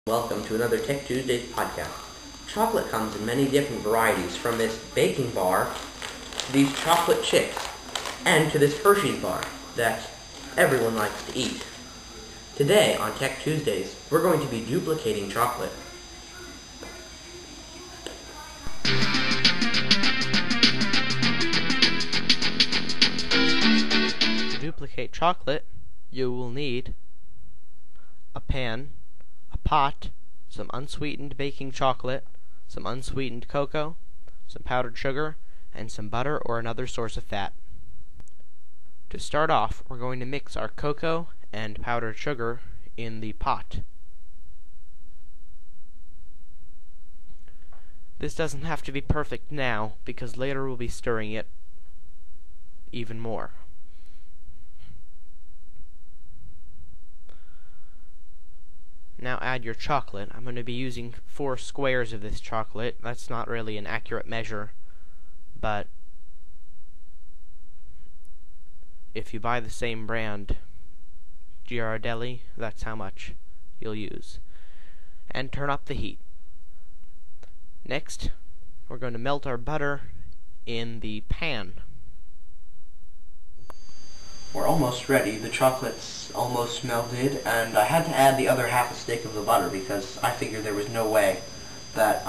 Welcome to another Tech Tuesdays podcast. Chocolate comes in many different varieties, from this baking bar to these chocolate chips, and to this Hershey's bar that everyone likes to eat. Today on Tech Tuesdays, we're going to be duplicating chocolate. To duplicate chocolate, you will need a pan, a pot, some unsweetened baking chocolate, some unsweetened cocoa, some powdered sugar, and some butter or another source of fat. To start off, we're going to mix our cocoa and powdered sugar in the pot. This doesn't have to be perfect now, because later we'll be stirring it even more. Now add your chocolate. I'm going to be using 4 squares of this chocolate. That's not really an accurate measure, but if you buy the same brand, Ghirardelli, that's how much you'll use. And turn up the heat. Next, we're going to melt our butter in the pan. We're almost ready. The chocolate's almost melted, and I had to add the other half a stick of the butter because I figured there was no way that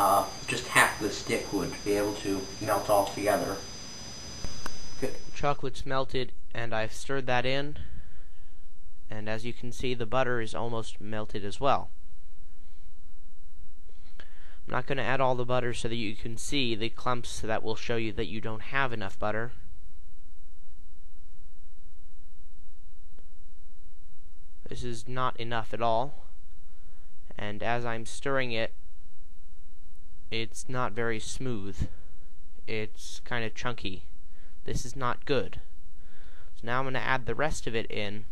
just half the stick would be able to melt all together. Good. Chocolate's melted, and I've stirred that in, and as you can see, the butter is almost melted as well. I'm not going to add all the butter so that you can see the clumps that will show you that you don't have enough butter. This is not enough at all, and as I'm stirring it, it's not very smooth. It's kind of chunky. This is not good. So now I'm going to add the rest of it in.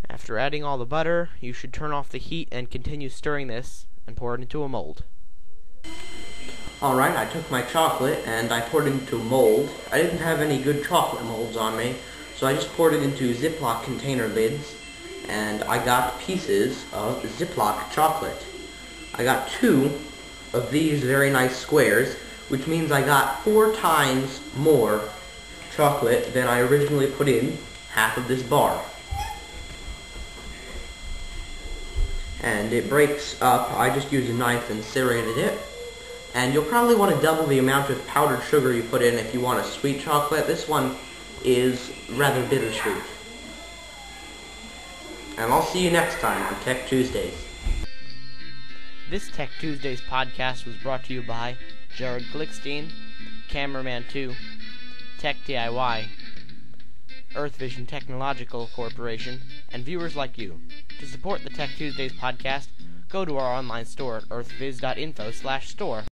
After adding all the butter, you should turn off the heat and continue stirring this and pour it into a mold. Alright, I took my chocolate and I poured it into a mold. I didn't have any good chocolate molds on me, so I just poured it into Ziploc container lids, and I got pieces of Ziploc chocolate. I got 2 of these very nice squares, which means I got 4 times more chocolate than I originally put in half of this bar. And it breaks up. I just used a knife and serrated it. And you'll probably want to double the amount of powdered sugar you put in if you want a sweet chocolate. This one is rather bittersweet. And I'll see you next time on Tech Tuesdays. This Tech Tuesdays podcast was brought to you by Jared Glickstein, Cameraman 2, Tech DIY, Earth Vision Technological Corporation, and viewers like you. To support the Tech Tuesdays podcast, go to our online store at earthviz.info/store.